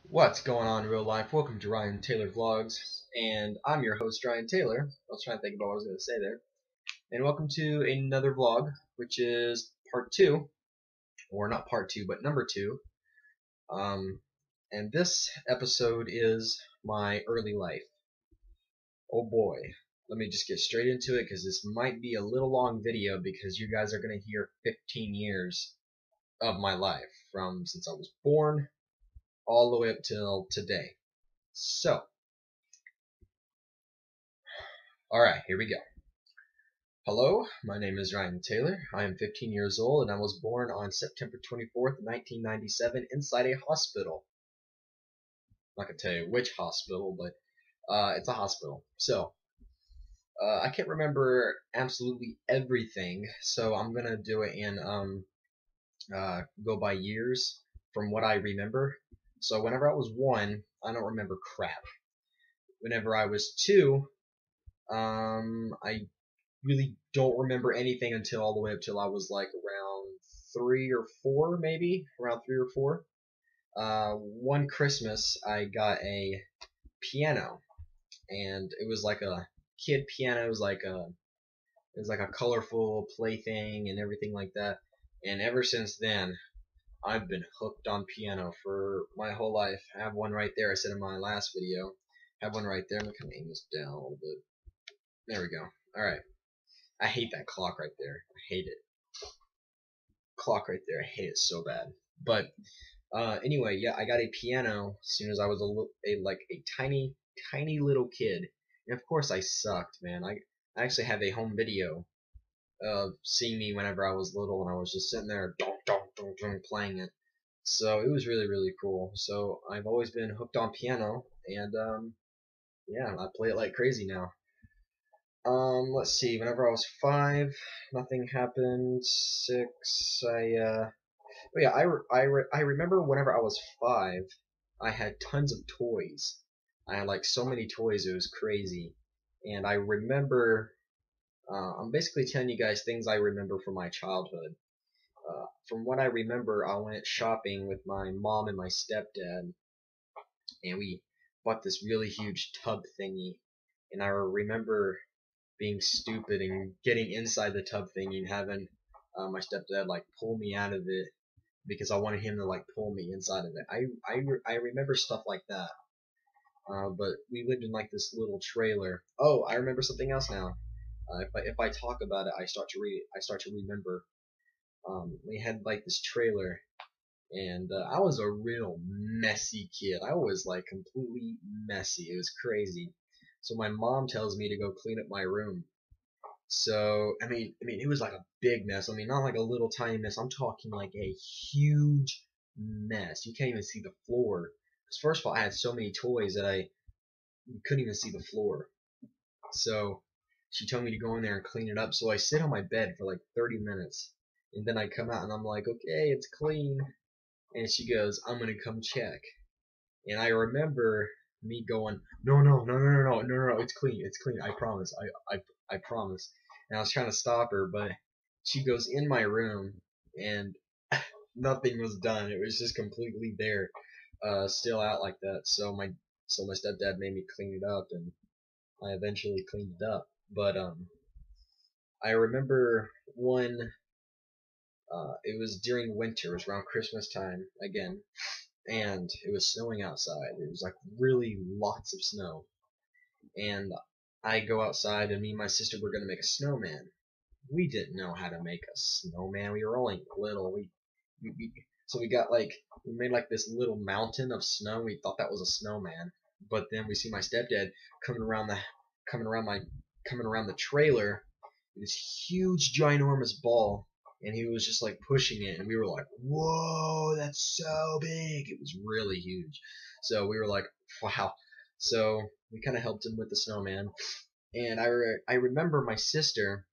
What's going on in real life? Welcome to Ryan Taylor Vlogs, and I'm your host, Ryan Taylor. I was trying to think about what I was going to say there. And welcome to another vlog, which is part two, or not part two, but number two. And this episode is my early life. Oh boy, let me just get straight into it because this might be a little long video because you guys are going to hear 15 years of my life from since I was born all the way up till today. So, alright, here we go. Hello, my name is Ryan Taylor. I am 15 years old and I was born on September 24th, 1997 inside a hospital. I'm not going to tell you which hospital, but it's a hospital. So, I can't remember absolutely everything, so I'm going to do it in go by years from what I remember. So whenever I was 1, I don't remember crap. Whenever I was 2, I really don't remember anything until all the way up till I was like around 3 or 4, maybe around 3 or 4. One Christmas I got a piano, and it was like a kid piano. It was like a colorful plaything and everything like that. And ever since then, I've been hooked on piano for my whole life. I have one right there. I said in my last video. I have one right there. I'm gonna kind of aim this down a little bit. There we go. All right. I hate that clock right there. I hate it. Clock right there. I hate it so bad. But anyway, yeah, I got a piano as soon as I was a tiny little kid, and of course I sucked, man. I actually have a home video of seeing me whenever I was little, and I was just sitting there, dong dong dong dong, playing it. So it was really cool. So I've always been hooked on piano, and yeah, I play it like crazy now. Let's see. Whenever I was 5, nothing happened. 6, but yeah, I remember whenever I was 5, I had tons of toys. I had like so many toys, it was crazy. And I remember, I'm basically telling you guys things I remember from my childhood. From what I remember, I went shopping with my mom and my stepdad, and we bought this really huge tub thingy. And I remember being stupid and getting inside the tub thingy and having my stepdad like pull me out of it because I wanted him to like pull me inside of it. I remember stuff like that. But we lived in like this little trailer. Oh, I remember something else now. If I talk about it, I start to remember. We had like this trailer, and I was a real messy kid. I was like completely messy. It was crazy. So my mom tells me to go clean up my room. So I mean, it was like a big mess. I mean, not like a little tiny mess. I'm talking like a huge mess. You can't even see the floor. 'Cause first of all, I had so many toys that I couldn't even see the floor. So she told me to go in there and clean it up. So I sit on my bed for like 30 minutes, and then I come out and I'm like, okay, it's clean. And she goes, I'm gonna come check. And I remember me going, no, it's clean, I promise, I promise. And I was trying to stop her, but she goes in my room, and nothing was done. It was just completely there, still out like that. So my stepdad made me clean it up, and I eventually cleaned it up. But I remember one. It was during winter. It was around Christmas time again, and it was snowing outside. It was like really lots of snow. And I go outside, and me and my sister were gonna make a snowman. We didn't know how to make a snowman. We were only little. So we made like this little mountain of snow. We thought that was a snowman. But then we see my stepdad coming around the coming around my coming around the trailer with this huge ginormous ball, and he was just like pushing it, and we were like, whoa, that's so big. It was really huge. So we were like, wow. So we kind of helped him with the snowman. And I remember my sister,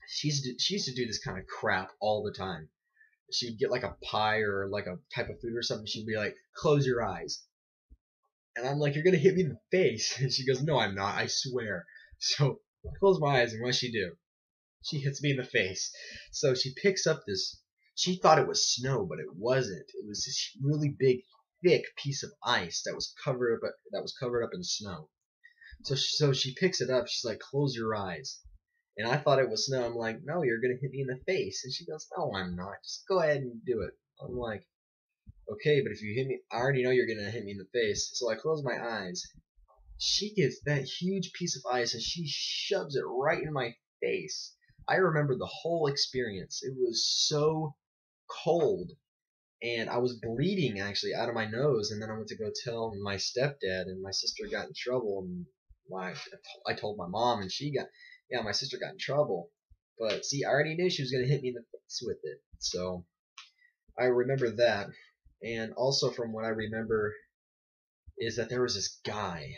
she used to do this kind of crap all the time. She'd get like a pie or like a type of food or something. She'd be like, close your eyes. And I'm like, you're gonna hit me in the face. And she goes, no, I'm not, I swear. So I close my eyes, and what she do? She hits me in the face. So she picks up this. She thought it was snow, but it wasn't. It was this really big. thick piece of ice that was covered up in snow. So she picks it up. She's like, "Close your eyes." And I thought it was snow. I'm like, "No, you're gonna hit me in the face." And she goes, "No, I'm not. Just go ahead and do it." I'm like, "Okay, but if you hit me, I already know you're gonna hit me in the face." So I close my eyes. She gets that huge piece of ice and she shoves it right in my face. I remember the whole experience. It was so cold and I was bleeding actually out of my nose. And then I went to go tell my stepdad, and my sister got in trouble. And I told my mom, and yeah, my sister got in trouble. But see, I already knew she was gonna hit me in the face with it, so I remember that. And also from what I remember is that there was this guy.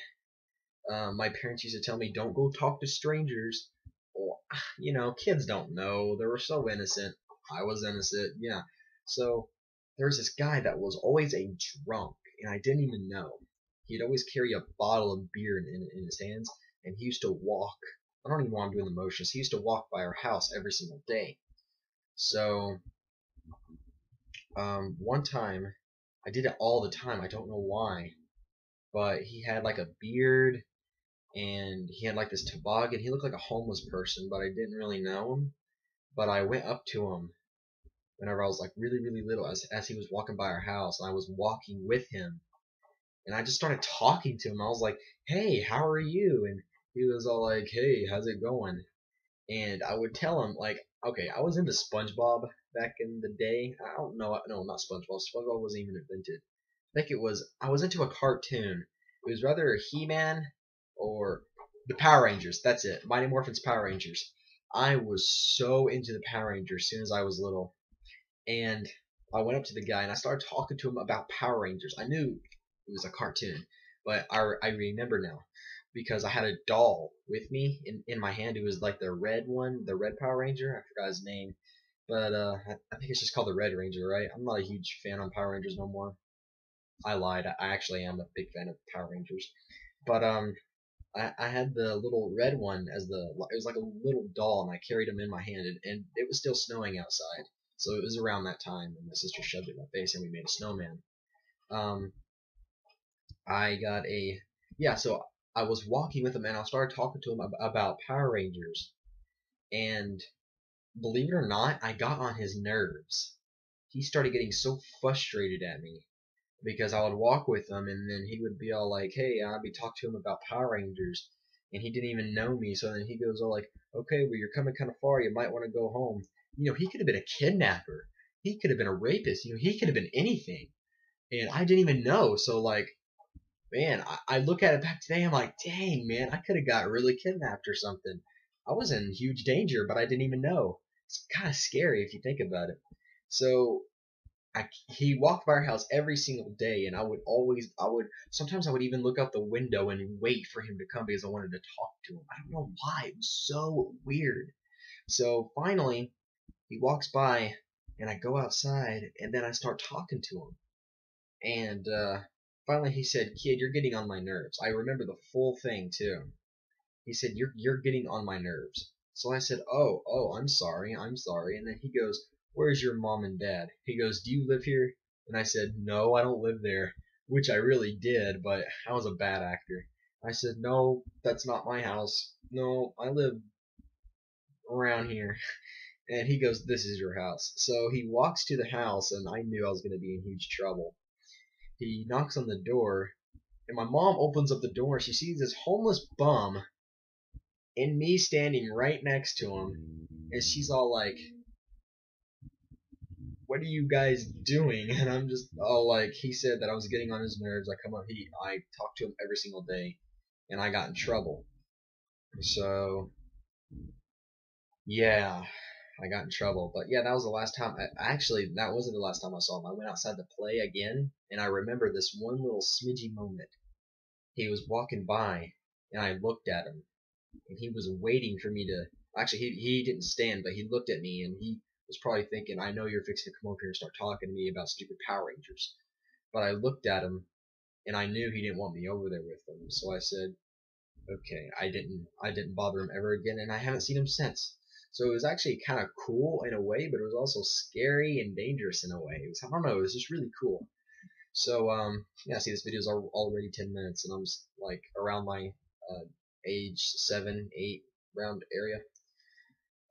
My parents used to tell me, "Don't go talk to strangers." Well, kids don't know. They were so innocent. I was innocent, yeah. So there was this guy that was always a drunk, and I didn't even know. He'd always carry a bottle of beer in his hands, and he used to walk. I don't even want to do the motions. He used to walk by our house every single day. So one time, I did it all the time. I don't know why, but he had like a beard and he had like this toboggan. He looked like a homeless person, but I didn't really know him. But I went up to him whenever I was like really, really little, as he was walking by our house, and I was walking with him, and I just started talking to him. I was like, "Hey, how are you?" And he was all like, "Hey, how's it going?" And I would tell him like, okay, I was into SpongeBob back in the day. I don't know, no, not SpongeBob. SpongeBob wasn't even invented. I think I was into a cartoon. It was rather He-Man or the Power Rangers. That's it. Mighty Morphin's Power Rangers. I was so into the Power Rangers as soon as I was little. And I went up to the guy and I started talking to him about Power Rangers. I knew it was a cartoon, but I remember now because I had a doll with me in my hand. It was like the red one, the red Power Ranger. I forgot his name, but I think it's just called the Red Ranger, right? I'm not a huge fan on Power Rangers no more. I lied. I actually am a big fan of Power Rangers, but I had the little red one as it was like a little doll, and I carried him in my hand, and it was still snowing outside, so it was around that time, and my sister shoved it in my face, and we made a snowman. Um, I got a yeah, so I was walking with him, and I started talking to him about Power Rangers, and believe it or not, I got on his nerves. He started getting so frustrated at me because I would walk with him and then he would be all like, "Hey," I'd be talking to him about Power Rangers, and he didn't even know me. So then he goes all like, "Okay, well you're coming kind of far. You might want to go home." He could have been a kidnapper. He could have been a rapist. He could have been anything, and I didn't even know. So like, man, I look at it back today. I'm like, dang, man, I could have got really kidnapped or something. I was in huge danger, but I didn't even know. It's kind of scary if you think about it. So he walked by our house every single day, and sometimes I would even look out the window and wait for him to come because I wanted to talk to him. I don't know why. It was so weird. So finally, he walks by, and I go outside, and then I start talking to him. And finally, he said, "Kid, you're getting on my nerves." I remember the full thing too. He said, "You're getting on my nerves." So I said, "Oh, I'm sorry." And then he goes, "Where's your mom and dad?" He goes, "Do you live here?" And I said, "No, I don't live there," which I really did, but I was a bad actor. I said, "No, that's not my house. No, I live around here." And he goes, "This is your house." So he walks to the house, and I knew I was going to be in huge trouble. He knocks on the door, and my mom opens up the door. She sees this homeless bum and me standing right next to him, and she's all like, "What are you guys doing?" And I'm just all like, he said that I was getting on his nerves. I talked to him every single day, and I got in trouble. So yeah, I got in trouble. But yeah, that was the last time. Actually, that wasn't the last time I saw him. I went outside to play again, and I remember this one little smidgy moment. He was walking by, and I looked at him, and he was waiting for me to. Actually, he didn't stand, but he looked at me, and he was probably thinking, "I know you're fixing to come over here and start talking to me about stupid Power Rangers." But I looked at him, and I knew he didn't want me over there with him, so I said, "Okay." I didn't bother him ever again, and I haven't seen him since. So it was actually kind of cool in a way, but it was also scary and dangerous in a way. I don't know. It was just really cool. So yeah, see, this video is already 10 minutes, and I'm just, like around my age 7, 8 round area.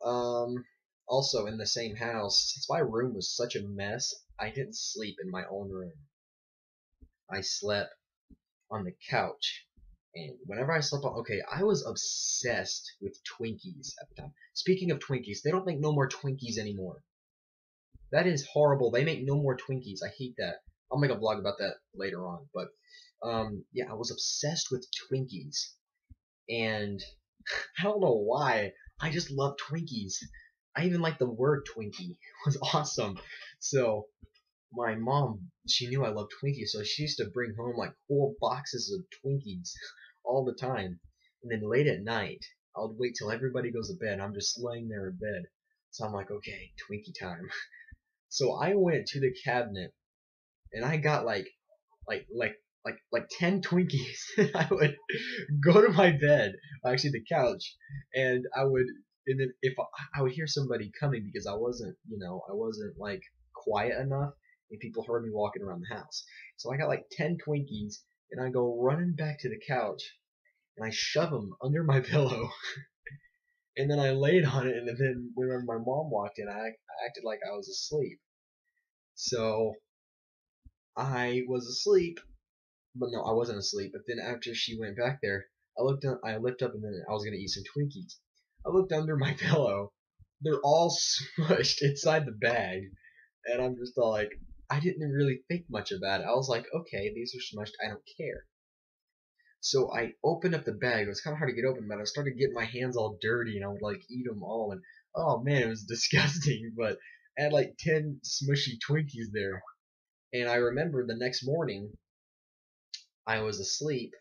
Um, Also in the same house, since my room was such a mess, I didn't sleep in my own room. I slept on the couch. And whenever I slept on, okay, I was obsessed with Twinkies at the time. Speaking of Twinkies, they don't make no more Twinkies anymore. That is horrible. They make no more Twinkies. I hate that. I'll make a vlog about that later on. But yeah, I was obsessed with Twinkies, and I don't know why. I just love Twinkies. I even like the word Twinkie. It was awesome. So my mom, she knew I loved Twinkies, so she used to bring home like whole boxes of Twinkies all the time. And then late at night, I would wait till everybody goes to bed. I'm just laying there in bed. So I'm like, okay, Twinkie time. So I went to the cabinet and I got like like like 10 Twinkies. I would go to my bed, actually the couch, and and then if I would hear somebody coming because I wasn't like quiet enough, and people heard me walking around the house. So I got like 10 Twinkies, and I go running back to the couch, and I shove them under my pillow, and then I laid on it, and then when my mom walked in, I acted like I was asleep. So I was asleep, but no, I wasn't asleep. But then after she went back there, I looked up, and then I was gonna eat some Twinkies. I looked under my pillow. They're all smushed inside the bag, and I'm just all like, I didn't really think much about it. I was like, okay, these are smushed. I don't care. So I opened up the bag. It was kind of hard to get open, but I started getting my hands all dirty, and I would like eat them all. And oh man, it was disgusting. But I had like 10 smushy Twinkies there. And I remember the next morning, I was asleep,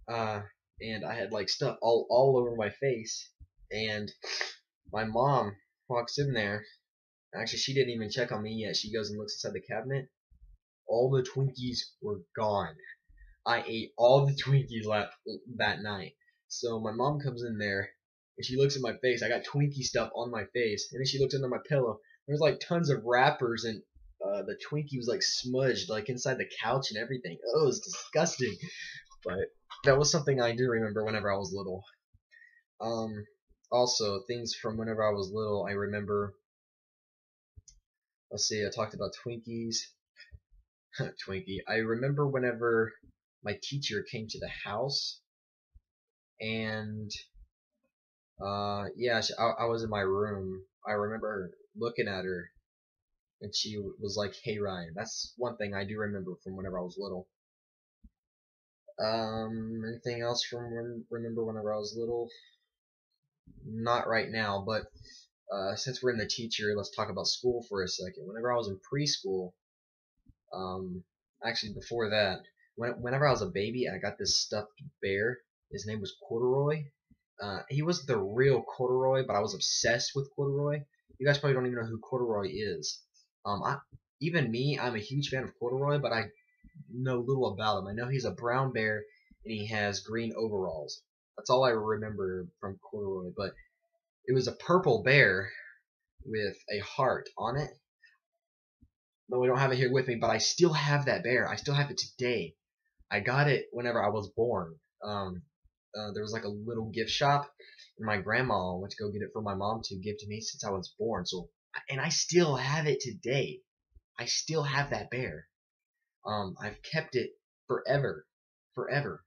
uh, and I had like stuff all over my face. And my mom walks in there. Actually, she didn't even check on me yet. She goes and looks inside the cabinet. All the Twinkies were gone. I ate all the Twinkies that night. So my mom comes in there and she looks at my face. I got Twinkie stuff on my face, and then she looks under my pillow. There's like tons of wrappers, and the Twinkie was like smudged like inside the couch and everything. Oh, it was disgusting. But that was something I do remember whenever I was little. Um, Also things from whenever I was little, I remember. Let's see, I talked about Twinkies. Twinkie. I remember whenever my teacher came to the house, and yeah, I was in my room. I remember looking at her, and she was like, "Hey Ryan." That's one thing I do remember from whenever I was little. Anything else from remember whenever I was little? Not right now, but since we're in the teacher, let's talk about school for a second. Whenever I was in preschool, um, actually before that, whenever I was a baby, I got this stuffed bear. His name was Corduroy. He wasn't the real Corduroy, but I was obsessed with Corduroy. You guys probably don't even know who Corduroy is. Even me, I'm a huge fan of Corduroy, but I know little about him. I know he's a brown bear and he has green overalls. That's all I remember from Corduroy. But it was a purple bear with a heart on it. No, I don't have it here with me, but I still have that bear. I still have it today. I got it whenever I was born. There was like a little gift shop, and my grandma went to go get it for my mom to give to me since I was born. So, and I still have it today. I still have that bear. I've kept it forever, forever.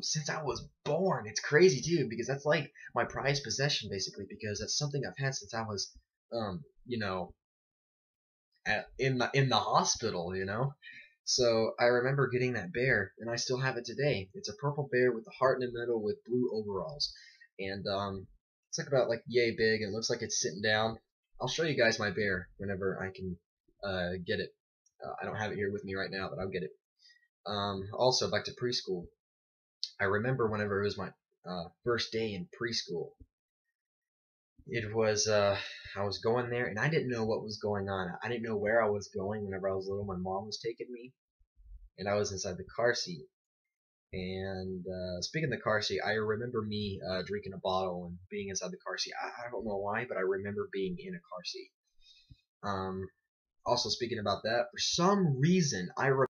Since I was born. It's crazy too because that's like my prized possession basically because that's something I've had since I was, um, you know, in the hospital. So I remember getting that bear, and I still have it today. It's a purple bear with a heart in the middle with blue overalls, and it's like about like yay big, and it looks like it's sitting down. I'll show you guys my bear whenever I can get it. I don't have it here with me right now, but I'll get it. Also, back to preschool. I remember whenever it was my first day in preschool. It was I was going there, and I didn't know what was going on. I didn't know where I was going whenever I was little. My mom was taking me, and I was inside the car seat. And speaking of the car seat, I remember me drinking a bottle and being inside the car seat. I don't know why, but I remember being in a car seat. Um, Also, speaking about that, for some reason, I